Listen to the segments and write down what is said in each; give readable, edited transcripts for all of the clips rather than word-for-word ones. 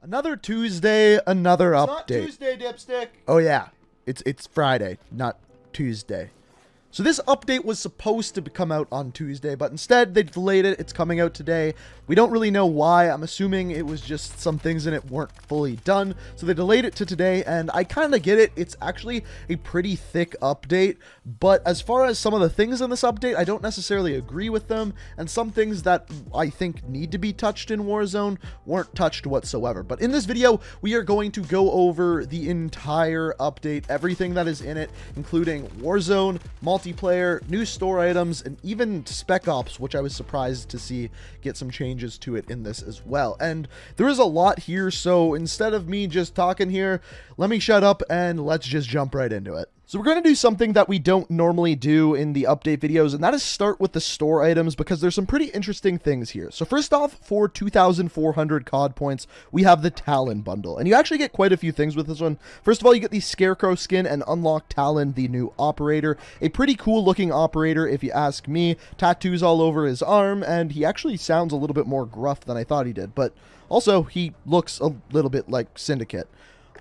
Another Tuesday, another It's update. not Tuesday, Dipstick. Oh yeah, it's Friday, not Tuesday. So this update was supposed to come out on Tuesday, but instead they delayed it. It's coming out today. We don't really know why. I'm assuming it was just some things in it weren't fully done. So they delayed it to today, and I kind of get it. It's actually a pretty thick update, but as far as some of the things in this update, I don't necessarily agree with them, and some things that I think need to be touched in Warzone weren't touched whatsoever. But in this video, we are going to go over the entire update, everything that is in it, including Warzone, multiplayer, new store items, and even Spec Ops, which I was surprised to see get some changes to it in this as well. And there is a lot here, so instead of me just talking here, let me shut up and let's just jump right into it. So we're going to do something that we don't normally do in the update videos, and that is start with the store items, because there's some pretty interesting things here. So first off, for 2,400 COD points, we have the Talon bundle, and you actually get quite a few things with this one. First of all, you get the Scarecrow skin and unlock Talon, the new operator. A pretty cool looking operator, if you ask me. Tattoos all over his arm, and he actually sounds a little bit more gruff than I thought he did, but also he looks a little bit like Syndicate.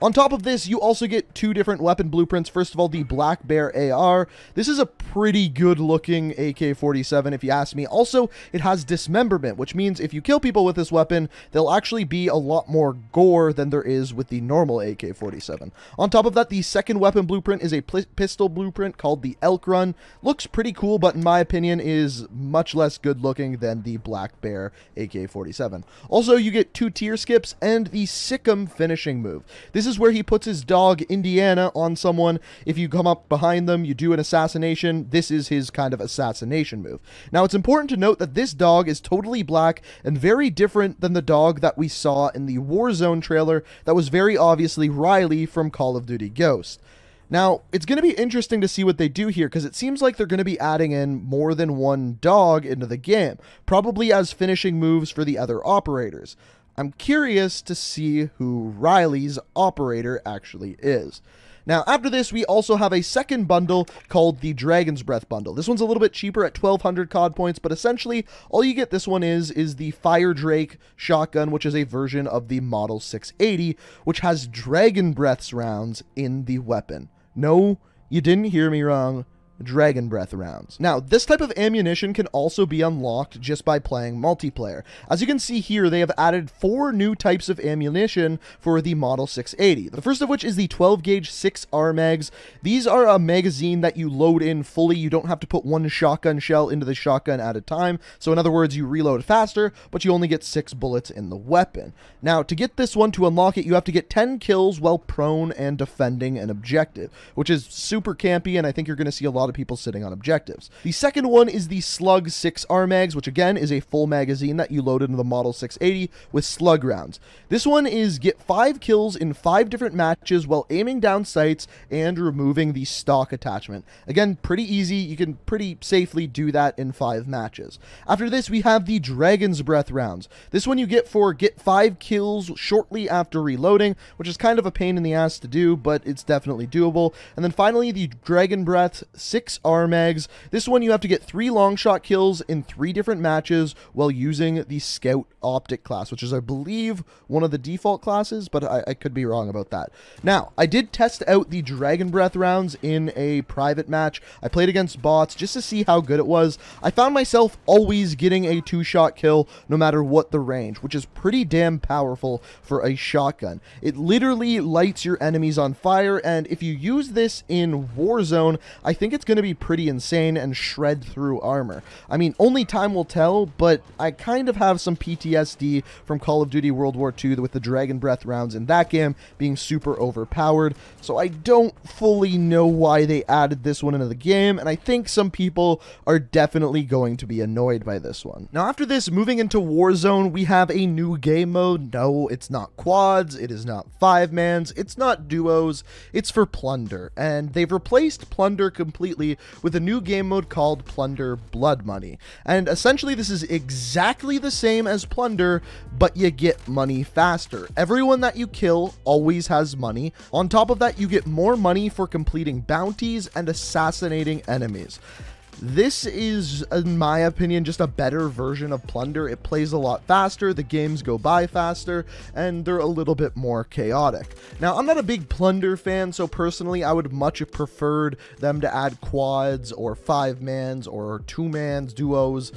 On top of this, you also get two different weapon blueprints. First of all, the Black Bear AR. This is a pretty good looking AK-47 if you ask me. Also, it has dismemberment, which means if you kill people with this weapon, there'll actually be a lot more gore than there is with the normal AK-47. On top of that, the second weapon blueprint is a pistol blueprint called the Elk Run. Looks pretty cool, but in my opinion is much less good looking than the Black Bear AK-47. Also, you get two tier skips and the Sick'em finishing move. This is where he puts his dog Indiana on someone. If you come up behind them, you do an assassination. This is his kind of assassination move. Now, it's important to note that this dog is totally black and very different than the dog that we saw in the Warzone trailer that was very obviously Riley from Call of Duty Ghost. Now, it's going to be interesting to see what they do here, because it seems like they're going to be adding in more than one dog into the game, probably as finishing moves for the other operators. I'm curious to see who Riley's operator actually is. Now, after this, we also have a second bundle called the Dragon's Breath bundle. This one's a little bit cheaper at 1,200 COD points, but essentially, all you get this one is the Fire Drake shotgun, which is a version of the Model 680, which has Dragon Breaths rounds in the weapon. No, you didn't hear me wrong. Dragon Breath rounds. Now, this type of ammunition can also be unlocked just by playing multiplayer. As you can see here, they have added 4 new types of ammunition for the Model 680. The first of which is the 12 gauge 6R mags. These are a magazine that you load in fully. You don't have to put one shotgun shell into the shotgun at a time. So in other words, you reload faster, but you only get 6 bullets in the weapon. Now, to get this one, to unlock it, you have to get 10 kills while prone and defending an objective, which is super campy, and I think you're going to see a lot of people sitting on objectives. The second one is the Slug 6R mags, which again is a full magazine that you load into the Model 680 with slug rounds. This one is get 5 kills in 5 different matches while aiming down sights and removing the stock attachment. Again, pretty easy. You can pretty safely do that in 5 matches. After this, we have the Dragon's Breath rounds. This one you get 5 kills shortly after reloading, which is kind of a pain in the ass to do, but it's definitely doable. And then finally, the Dragon Breath 6R mags. This one you have to get 3 long shot kills in 3 different matches while using the Scout Optic class, which is, I believe, one of the default classes, but I could be wrong about that. Now, I did test out the Dragon Breath rounds in a private match. I played against bots just to see how good it was. I found myself always getting a 2-shot kill no matter what the range, which is pretty damn powerful for a shotgun. It literally lights your enemies on fire, and if you use this in Warzone, I think it's going to be pretty insane and shred through armor. I mean, only time will tell, but I kind of have some PTSD from Call of Duty World War II with the Dragon Breath rounds in that game being super overpowered, so I don't fully know why they added this one into the game, and I think some people are definitely going to be annoyed by this one. Now, after this, moving into Warzone, we have a new game mode. No, it's not quads, it is not 5-mans, it's not duos, it's for Plunder, and they've replaced Plunder completely with a new game mode called Plunder Blood Money. And essentially this is exactly the same as Plunder, but you get money faster. Everyone that you kill always has money. On top of that, you get more money for completing bounties and assassinating enemies. This is, in my opinion, just a better version of Plunder. It plays a lot faster, the games go by faster, and they're a little bit more chaotic. Now, I'm not a big Plunder fan, so personally, I would much have preferred them to add quads or 5-mans or 2-mans, duos,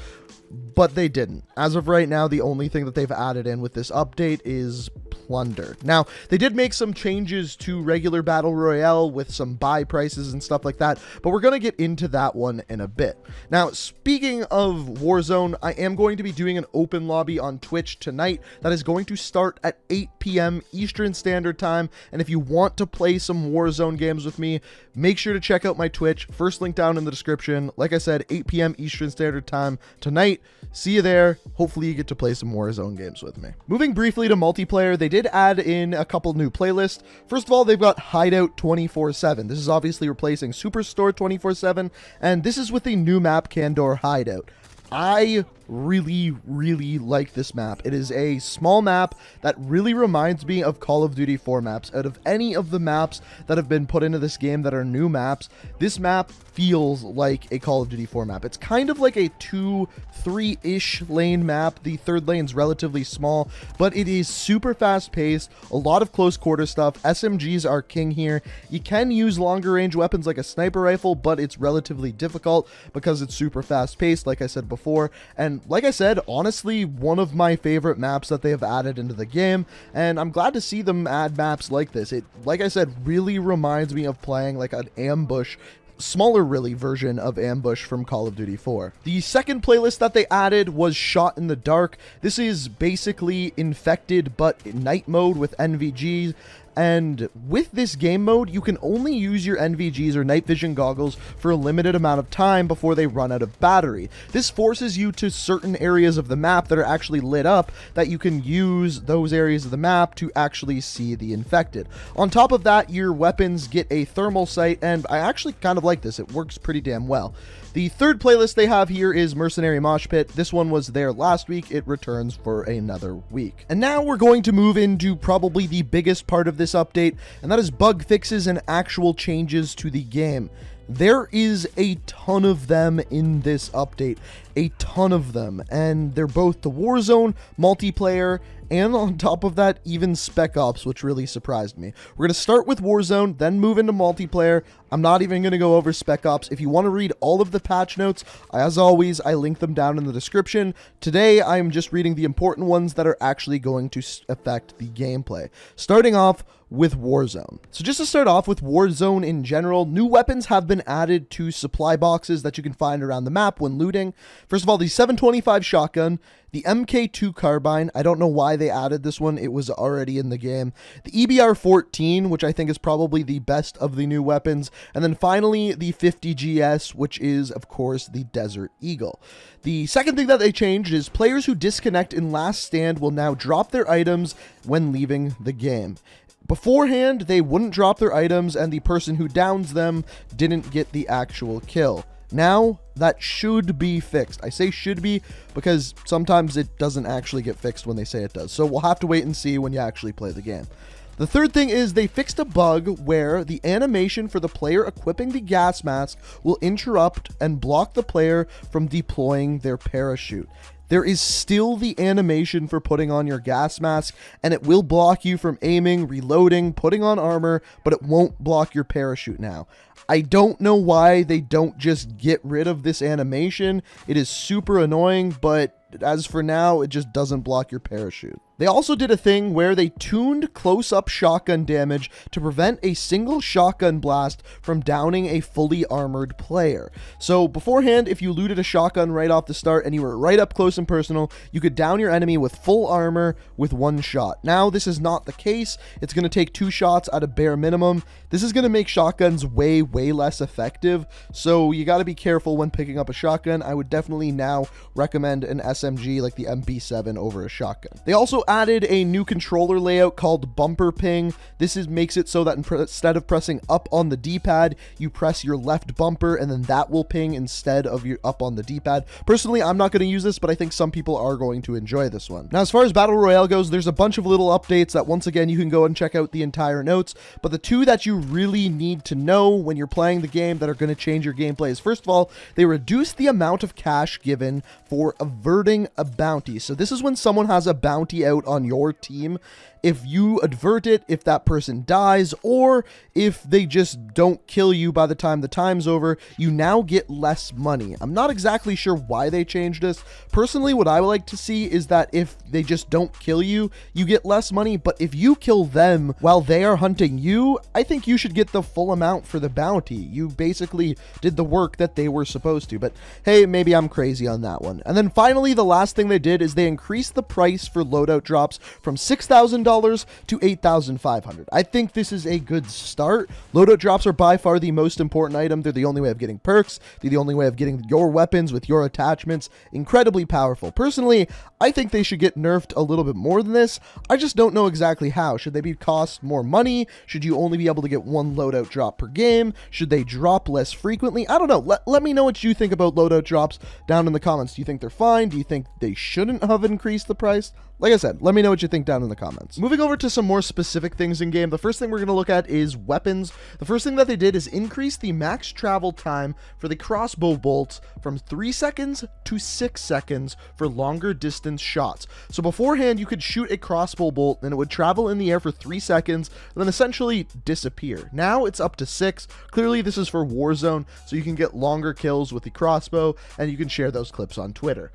but they didn't. As of right now, the only thing that they've added in with this update is Plunder. Now, they did make some changes to regular Battle Royale with some buy prices and stuff like that, but we're going to get into that one in a bit. Now, speaking of Warzone, I am going to be doing an open lobby on Twitch tonight that is going to start at 8 p.m. Eastern Standard Time, and if you want to play some Warzone games with me, make sure to check out my Twitch. First link down in the description. Like I said, 8 p.m. Eastern Standard Time tonight. See you there. Hopefully you get to play some Warzone games with me. Moving briefly to multiplayer, they did add in a couple new playlists. First of all, they've got Hideout 24/7. This is obviously replacing Superstore 24/7, and this is with the new map Khandor Hideout. I really like this map. It is a small map that really reminds me of Call of Duty 4 maps. Out of any of the maps that have been put into this game that are new maps, this map feels like a Call of Duty 4 map. It's kind of like a 2-3-ish lane map. The third lane's relatively small, but it is super fast paced, a lot of close quarter stuff. SMGs are king here. You can use longer range weapons like a sniper rifle, but it's relatively difficult because it's super fast paced, like I said before. And like I said, honestly, one of my favorite maps that they have added into the game, and I'm glad to see them add maps like this. It, like I said, really reminds me of playing like an ambush, smaller really version of ambush from Call of Duty 4. The second playlist that they added was Shot in the Dark. This is basically Infected but in night mode with NVGs. And with this game mode, you can only use your NVGs or night vision goggles for a limited amount of time before they run out of battery. This forces you to certain areas of the map that are actually lit up that you can use those areas of the map to actually see the infected. On top of that, your weapons get a thermal sight, and I actually kind of like this. It works pretty damn well. The third playlist they have here is Mercenary Mosh Pit. This one was there last week. It returns for another week. And now we're going to move into probably the biggest part of this update, and that is bug fixes and actual changes to the game. There is a ton of them in this update, a ton of them, and they're both the Warzone, multiplayer, and on top of that, even Spec Ops, which really surprised me. We're going to start with Warzone, then move into multiplayer. I'm not even going to go over Spec Ops. If you want to read all of the patch notes, as always, I link them down in the description. Today, I am just reading the important ones that are actually going to affect the gameplay. Starting off with Warzone. So just to start off with Warzone in general, new weapons have been added to supply boxes that you can find around the map when looting. First of all, the 725 shotgun, the MK2 carbine. I don't know why they added this one. It was already in the game. The EBR-14, which I think is probably the best of the new weapons. And then finally, the 50GS, which is, of course, the Desert Eagle. The second thing that they changed is players who disconnect in Last Stand will now drop their items when leaving the game. Beforehand, they wouldn't drop their items, and the person who downs them didn't get the actual kill. Now, that should be fixed. I say should be because sometimes it doesn't actually get fixed when they say it does. So we'll have to wait and see when you actually play the game. The third thing is they fixed a bug where the animation for the player equipping the gas mask will interrupt and block the player from deploying their parachute. There is still the animation for putting on your gas mask, and it will block you from aiming, reloading, putting on armor, but it won't block your parachute now. I don't know why they don't just get rid of this animation. It is super annoying, but as for now, it just doesn't block your parachute. They also did a thing where they tuned close-up shotgun damage to prevent a single shotgun blast from downing a fully armored player. So beforehand, if you looted a shotgun right off the start and you were right up close and personal, you could down your enemy with full armor with one shot. Now, this is not the case. It's going to take 2 shots at a bare minimum. This is going to make shotguns way less effective, so you got to be careful when picking up a shotgun. I would definitely now recommend an SMG like the MP7 over a shotgun. They also added a new controller layout called bumper ping. This makes it so that instead of pressing up on the D-pad, you press your left bumper and then that will ping instead of your up on the D-pad. Personally, I'm not going to use this, but I think some people are going to enjoy this one. Now, as far as Battle Royale goes, there's a bunch of little updates that once again, you can go and check out the entire notes, but the two that you really need to know when you're playing the game that are going to change your gameplay is, first of all, they reduce the amount of cash given for averting a bounty. So this is when someone has a bounty out on your team. If you avert it, if that person dies, or if they just don't kill you by the time the time's over, you now get less money. I'm not exactly sure why they changed this. Personally, what I would like to see is that if they just don't kill you, you get less money, but if you kill them while they are hunting you, I think you should get the full amount for the bounty. You basically did the work that they were supposed to, but hey, maybe I'm crazy on that one. And then finally, the last thing they did is they increased the price for loadout drops from $6,000 to $8,500. I think this is a good start. Loadout drops are by far the most important item. They're the only way of getting perks. They're the only way of getting your weapons with your attachments. Incredibly powerful. Personally, I think they should get nerfed a little bit more than this. I just don't know exactly how. Should they be cost more money? Should you only be able to get one loadout drop per game? Should they drop less frequently? I don't know. Let me know what you think about loadout drops down in the comments. Do you think they're fine? Do you think they shouldn't have increased the price? Like I said, let me know what you think down in the comments. Moving over to some more specific things in game, the first thing we're going to look at is weapons. The first thing that they did is increase the max travel time for the crossbow bolts from 3 seconds to 6 seconds for longer distance shots. So beforehand, you could shoot a crossbow bolt and it would travel in the air for 3 seconds and then essentially disappear. Now it's up to 6. Clearly, this is for Warzone, so you can get longer kills with the crossbow and you can share those clips on Twitter.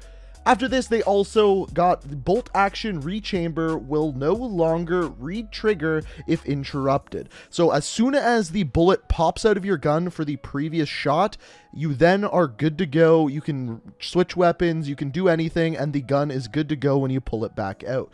After this, they also got the bolt action rechamber will no longer re-trigger if interrupted. So as soon as the bullet pops out of your gun for the previous shot, you then are good to go. You can switch weapons, you can do anything, and the gun is good to go when you pull it back out.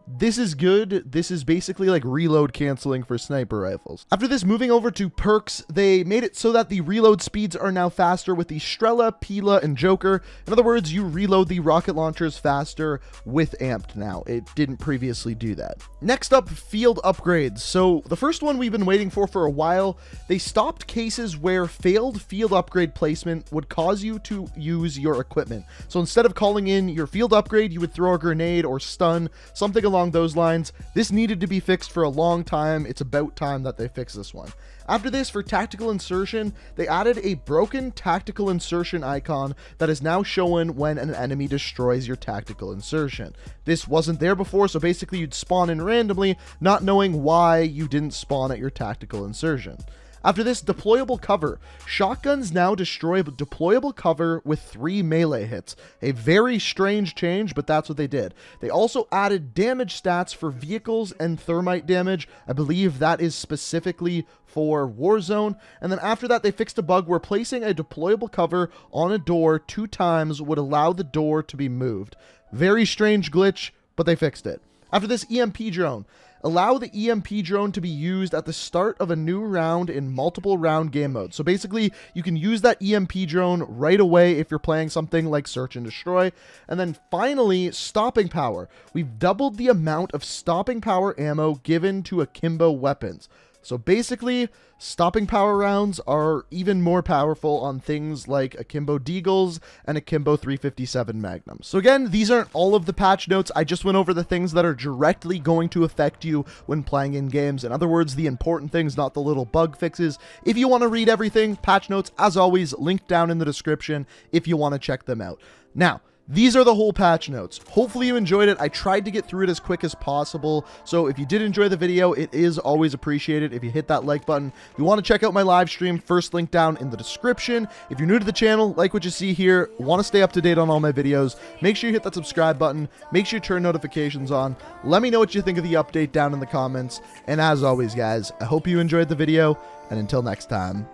This is good. This is basically like reload canceling for sniper rifles. After this, moving over to perks, they made it so that the reload speeds are now faster with the Strela, Pila, and Joker. In other words, you reload the rocket launchers faster with Amped now. It didn't previously do that. Next up, field upgrades. So the first one we've been waiting for a while. They stopped cases where failed field upgrade placement would cause you to use your equipment. So instead of calling in your field upgrade, you would throw a grenade or stun, something along those lines. This needed to be fixed for a long time. It's about time that they fix this one. After this, for tactical insertion, they added a broken tactical insertion icon that is now shown when an enemy destroys your tactical insertion. This wasn't there before, so basically you'd spawn in randomly, not knowing why you didn't spawn at your tactical insertion. After this, deployable cover. Shotguns now destroy deployable cover with 3 melee hits. A very strange change, but that's what they did. They also added damage stats for vehicles and thermite damage. I believe that is specifically for Warzone. And then after that, they fixed a bug where placing a deployable cover on a door 2 times would allow the door to be moved. Very strange glitch, but they fixed it. After this, EMP drone. Allow the EMP drone to be used at the start of a new round in multiple round game mode. So basically, you can use that EMP drone right away if you're playing something like Search and Destroy. And then finally, stopping power. We've doubled the amount of stopping power ammo given to akimbo weapons. So basically, stopping power rounds are even more powerful on things like Akimbo Deagles and Akimbo 357 Magnums. So again, these aren't all of the patch notes. I just went over the things that are directly going to affect you when playing in games. In other words, the important things, not the little bug fixes. If you want to read everything, patch notes, as always, linked down in the description if you want to check them out. Now, these are the whole patch notes. Hopefully you enjoyed it. I tried to get through it as quick as possible. So if you did enjoy the video, it is always appreciated if you hit that like button. If you want to check out my live stream, first link down in the description. If you're new to the channel, like what you see here, want to stay up to date on all my videos, make sure you hit that subscribe button. Make sure you turn notifications on. Let me know what you think of the update down in the comments. And as always, guys, I hope you enjoyed the video. And until next time,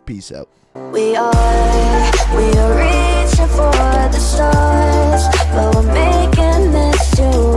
peace out. We are reaching for the stars, but we're making this too